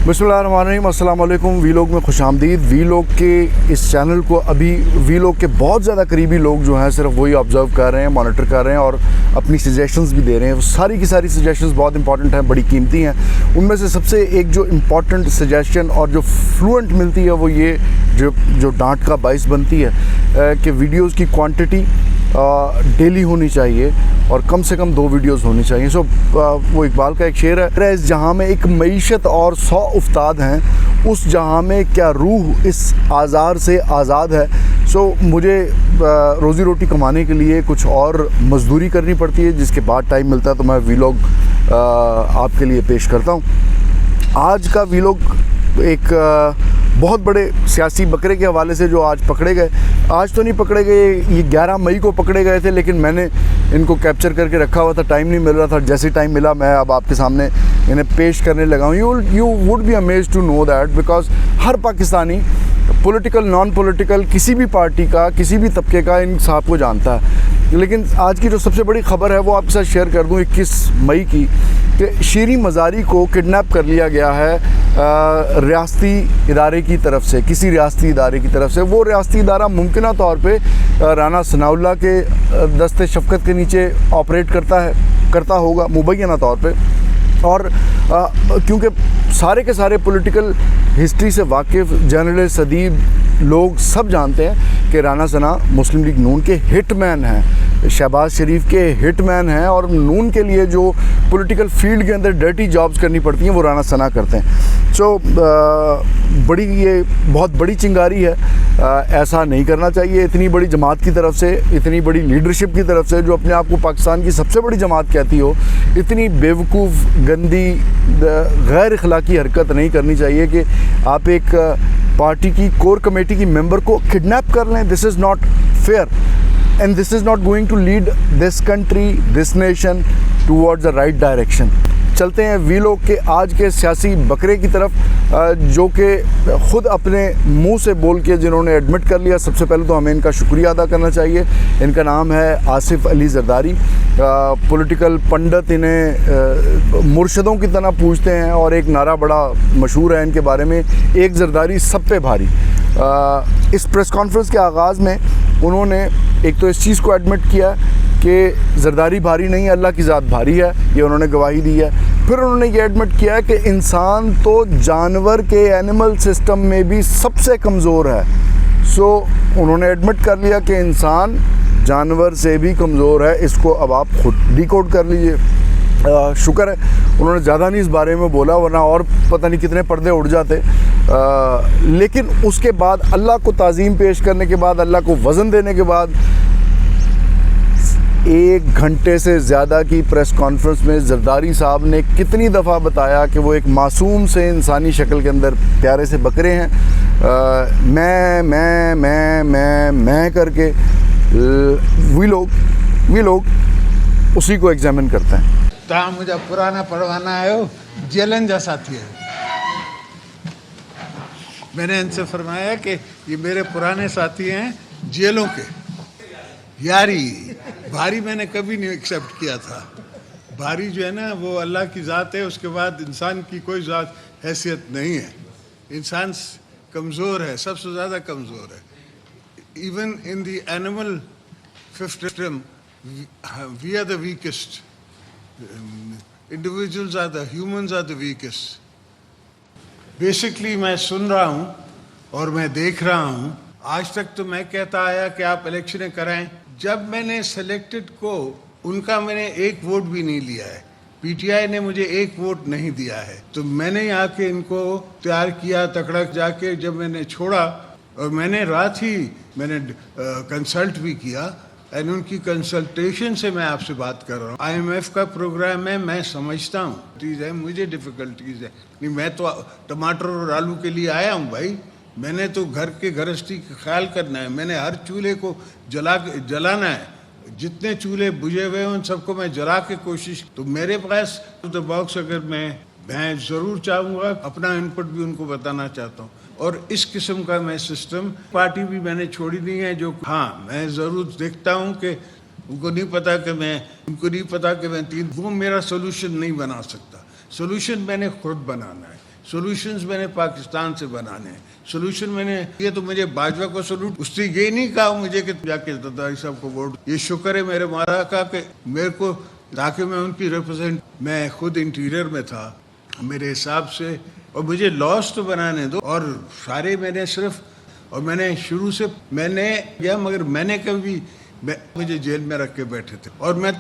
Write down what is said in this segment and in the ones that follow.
बिस्मिल्लाहिर्रहमानिर्रहीम, अस्सलाम वालेकुम। वी लोग में खुश आमदीद। वी लोग के इस चैनल को अभी वी लोग के बहुत ज़्यादा करीबी लोग जो हैं सिर्फ वही ऑब्ज़र्व कर रहे हैं, मॉनिटर कर रहे हैं और अपनी सजेशंस भी दे रहे हैं। वो सारी की सारी सजेशंस बहुत इंपॉर्टेंट हैं, बड़ी कीमती हैं। उनमें से सबसे एक जो इम्पॉर्टेंट सजेशन और जो फ्लुएंट मिलती है वो ये जो डांट का बाइस बनती है कि वीडियोज़ की क्वान्टिटी डेली होनी चाहिए और कम से कम 2 वीडियोस होनी चाहिए। वो इकबाल का एक शेर है, इस जहाँ में एक मईशत और 100 उस्ताद हैं, उस जहाँ में क्या रूह इस आज़ार से आज़ाद है। मुझे रोज़ी रोटी कमाने के लिए कुछ और मजदूरी करनी पड़ती है, जिसके बाद टाइम मिलता है तो मैं वीलॉग आपके लिए पेश करता हूँ। आज का वीलॉग एक बहुत बड़े सियासी बकरे के हवाले से जो आज पकड़े गए, आज तो नहीं पकड़े गए, ये 11 मई को पकड़े गए थे, लेकिन मैंने इनको कैप्चर करके रखा हुआ था, टाइम नहीं मिल रहा था। जैसे टाइम मिला मैं अब आपके सामने इन्हें पेश करने लगा हूँ। You would be amazed to know that because हर पाकिस्तानी पॉलिटिकल नॉन पॉलिटिकल किसी भी पार्टी का किसी भी तबके का इन साहब को जानता है। लेकिन आज की जो सबसे बड़ी ख़बर है वो आपके साथ शेयर कर दूँ 21 मई की, कि शीरीं मज़ारी को किडनैप कर लिया गया है रियासती इदारे की तरफ से, किसी रियासती इदारे की तरफ से। वो रियासती इदारा मुमकिना तौर पे राना सनाउल्लाह के दस्ते शफ़क़त के नीचे ऑपरेट करता होगा मुबैना तौर पे। और क्योंकि सारे के सारे पॉलिटिकल हिस्ट्री से वाकिफ़ जर्नलिस्ट अदीब लोग सब जानते हैं कि राना सना मुस्लिम लीग नून के हिटमैन हैं, शहबाज शरीफ के हिटमैन हैं, और नून के लिए जो पॉलिटिकल फील्ड के अंदर डर्टी जॉब्स करनी पड़ती हैं वो राना सना करते हैं। ये बहुत बड़ी चिंगारी है, ऐसा नहीं करना चाहिए। इतनी बड़ी जमात की तरफ से, इतनी बड़ी लीडरशिप की तरफ से जो अपने आप को पाकिस्तान की सबसे बड़ी जमात कहती हो, इतनी बेवकूफ़ गंदी गैर अखलाकी हरकत नहीं करनी चाहिए कि आप एक पार्टी की कोर कमेटी की मेंबर को किडनैप कर लें। This is not fair and this is not going to lead this country, this nation towards the right direction. चलते हैं वीलॉग के आज के सियासी बकरे की तरफ, जो कि ख़ुद अपने मुंह से बोल के जिन्होंने एडमिट कर लिया। सबसे पहले तो हमें इनका शुक्रिया अदा करना चाहिए। इनका नाम है आसिफ अली जरदारी। पॉलिटिकल पंडित इन्हें मुर्शदों की तरह पूछते हैं और एक नारा बड़ा मशहूर है इनके बारे में, एक जरदारी सब पे भारी। इस प्रेस कॉन्फ्रेंस के आगाज़ में उन्होंने एक तो इस चीज़ को एडमिट किया कि जरदारी भारी नहीं है, अल्लाह की ज़ात भारी है, ये उन्होंने गवाही दी है। फिर उन्होंने ये एडमिट किया है कि इंसान तो जानवर के एनिमल सिस्टम में भी सबसे कमज़ोर है। उन्होंने एडमिट कर लिया कि इंसान जानवर से भी कमज़ोर है। इसको अब आप खुद डिकोड कर लीजिए। शुक्र है उन्होंने ज़्यादा नहीं इस बारे में बोला, वरना और पता नहीं कितने पर्दे उड़ जाते। लेकिन उसके बाद अल्लाह को ताज़ीम पेश करने के बाद, अल्लाह को वज़न देने के बाद 1 घंटे से ज़्यादा की प्रेस कॉन्फ्रेंस में जरदारी साहब ने कितनी दफ़ा बताया कि वो एक मासूम से इंसानी शक्ल के अंदर प्यारे से बकरे हैं। मैं करके वी लोग उसी को एग्जामिन करते हैं। तव्हां मुंहिंजा पुराना परवाना आहियो, जेलनि जा साथी आहियो। मैंने इनसे फरमाया कि ये मेरे पुराने साथी हैं जेलों के। यारी भारी मैंने कभी नहीं एक्सेप्ट किया था। भारी जो है ना वो अल्लाह की ज़ात है, उसके बाद इंसान की कोई ज़ात हैसियत नहीं है। इंसान कमज़ोर है, सबसे ज़्यादा कमज़ोर है। Even in the animal system we are the weakest, individuals are the humans are the weakest. Basically मैं सुन रहा हूँ और मैं देख रहा हूँ, आज तक तो मैं कहता आया कि आप इलेक्शनें कराएं। जब मैंने सेलेक्टेड को उनका मैंने 1 वोट भी नहीं लिया है, पीटीआई ने मुझे 1 वोट नहीं दिया है, तो मैंने यहाँ के इनको तैयार किया तकड़ा जाके। जब मैंने छोड़ा और मैंने रात ही मैंने कंसल्ट भी किया, एंड उनकी कंसल्टेशन से मैं आपसे बात कर रहा हूँ। IMF का प्रोग्राम है, मैं समझता हूँ चीज़ है, मुझे डिफ़िकल्टीज़ है नहीं। मैं तो टमाटर और आलू के लिए आया हूँ भाई, मैंने तो घर के गृहस्थी का ख्याल करना है। मैंने हर चूल्हे को जलाना है, जितने चूल्हे बुझे हुए हैं उन सबको मैं जला के कोशिश। तो मेरे पास तो बॉक्स अगर मैं ज़रूर चाहूँगा, अपना इनपुट भी उनको बताना चाहता हूँ। और इस किस्म का मैं सिस्टम, पार्टी भी मैंने छोड़ी नहीं है। जो हाँ, मैं ज़रूर देखता हूँ कि उनको नहीं पता कि मैं वो मेरा सोल्यूशन नहीं बना सकता। सोल्यूशन मैंने खुद बनाना है। सॉल्यूशंस मैंने पाकिस्तान से बनाने हैं। सॉल्यूशन मैंने ये तो मुझे बाजवा को सलूट, उसने ये नहीं कहा मुझे कि जाके जरदारी साहब को वोट। ये शुक्र है मेरे मारा का कि मेरे को, ताकि मैं उनकी रिप्रेजेंट, मैं खुद इंटीरियर में था मेरे हिसाब से, और मुझे लॉस तो बनाने दो। और सारे मैंने सिर्फ, और मैंने शुरू से मैंने किया, मगर मैंने कभी मुझे जेल में रख के बैठे थे। और मैं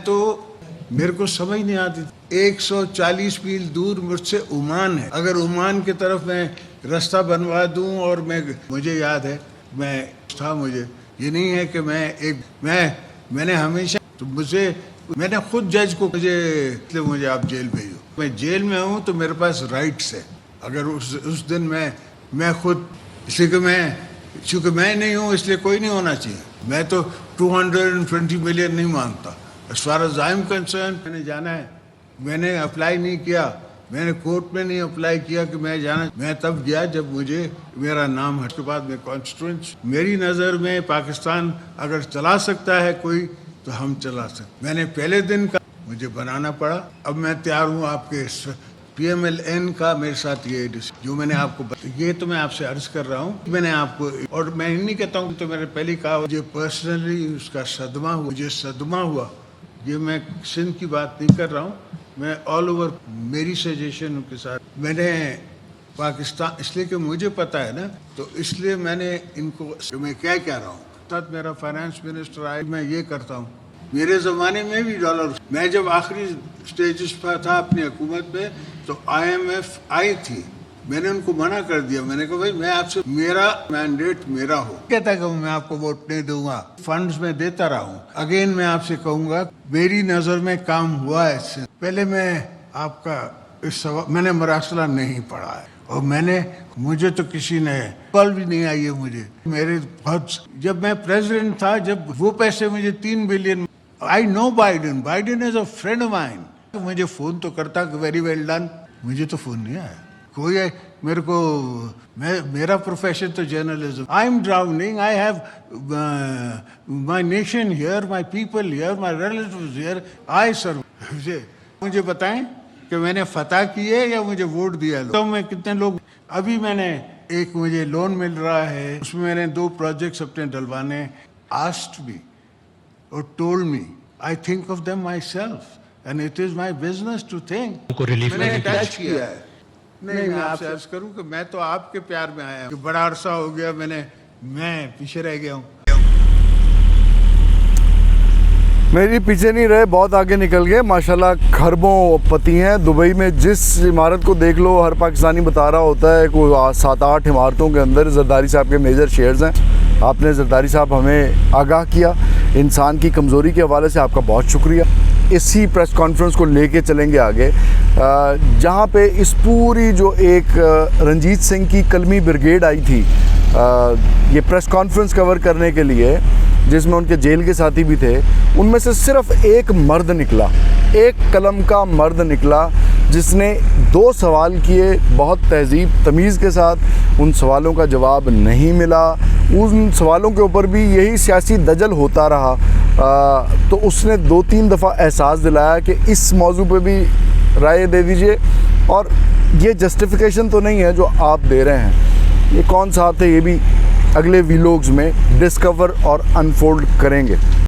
तो मेरे को समझ नहीं आती। 140 मील दूर मुझसे ओमान है, अगर ओमान की तरफ मैं रास्ता बनवा दूं, और मुझे याद है मुझे ये नहीं है कि मैंने हमेशा तो मैंने खुद जज को मुझे आप जेल भेजो। मैं जेल में हूँ तो मेरे पास राइट्स है। अगर उस दिन मैं खुद, इसलिए कि चूँकि मैं नहीं हूँ इसलिए कोई नहीं होना चाहिए। मैं तो 220 मिलियन नहीं मांगता। As far as I am concerned, मैंने जाना है, मैंने अप्लाई नहीं किया, मैंने कोर्ट में नहीं अप्लाई किया कि मैं तब गया जब मुझे मेरा नाम हट के बाद में कॉन्स्टिट्यूंस, मेरी नज़र में पाकिस्तान अगर चला सकता है कोई तो हम चला सकते। मैंने पहले दिन का मुझे बनाना पड़ा। अब मैं तैयार हूँ आपके PMLN का मेरे साथ ये जो मैंने आपको ये तो मैं आपसे अर्ज कर रहा हूँ, मैंने आपको, और मैं नहीं कहता हूँ, तो मैंने पहले कहा मुझे पर्सनली उसका सदमा हुआ। ये मैं सिंध की बात नहीं कर रहा हूँ, मैं ऑल ओवर मेरी सजेशन के साथ मैंने पाकिस्तान, इसलिए कि मुझे पता है ना, तो इसलिए मैंने इनको, मैं क्या कह रहा हूँ, साथ मेरा फाइनेंस मिनिस्टर आए, मैं ये करता हूँ। मेरे ज़माने में भी डॉलर, मैं जब आखिरी स्टेजेस पर था अपनी हुकूमत में तो IMF आई थी, मैंने उनको मना कर दिया। मैंने कहा भाई मैं आपसे, मेरा मैंडेट मेरा हो, कहता है कि मैं आपको वोट नहीं दूंगा, फंड्स में देता रहा हूँ। अगेन मैं आपसे कहूँगा, मेरी नज़र में काम हुआ है इससे पहले। मैं आपका इस मैंने मरासला नहीं पढ़ा है, और मुझे तो किसी ने कॉल भी नहीं आई है मुझे। मेरे बहुत, जब मैं प्रेसिडेंट था, जब वो पैसे मुझे 3 billion, I know Biden is a friend of mine, मुझे फ़ोन तो करता कि वेरी वेल डन, मुझे तो फ़ोन नहीं आया कोई है मेरे को। मेरा प्रोफेशन तो journalism. I am drowning, I have my nation here, my people here, my relatives here, I serve. मुझे बताएं कि मैंने फतह की है या मुझे वोट दिया। तो मैं कितने लोग, अभी मैंने एक, मुझे लोन मिल रहा है, उसमें मैंने 2 प्रोजेक्ट्स अपने डलवाने, आस्क्ड मी और told me, I think of them myself and it is my business to think. मैंने अटैच किया है। नहीं, मैं आपसे अर्ज करूं कि मैं तो आपके प्यार में आया हूं। बड़ा अरसा हो गया मैं पीछे रह गया हूं। मेरी पीछे नहीं रहे, बहुत आगे निकल गए माशाल्लाह। खरबों पति हैं दुबई में। जिस इमारत को देख लो, हर पाकिस्तानी बता रहा होता है कोई 7-8 इमारतों के अंदर जरदारी साहब के मेजर शेयर्स हैं। आपने जरदारी साहब हमें आगाह किया, इंसान की कमज़ोरी के हवाले से आपका बहुत शुक्रिया। इसी प्रेस कॉन्फ्रेंस को लेके चलेंगे आगे, जहाँ पे इस पूरी जो एक रंजीत सिंह की कलमी ब्रिगेड आई थी ये प्रेस कॉन्फ्रेंस कवर करने के लिए, जिसमें उनके जेल के साथी भी थे, उनमें से सिर्फ एक मर्द निकला, एक कलम का मर्द निकला, जिसने 2 सवाल किए बहुत तहज़ीब तमीज़ के साथ। उन सवालों का जवाब नहीं मिला, उन सवालों के ऊपर भी यही सियासी दजल होता रहा। तो उसने 2-3 दफ़ा एहसास दिलाया कि इस मौजू पे भी राय दे दीजिए, और ये जस्टिफिकेशन तो नहीं है जो आप दे रहे हैं। ये कौन साहब थे, ये भी अगले वीलॉग्स में डिस्कवर और अनफोल्ड करेंगे।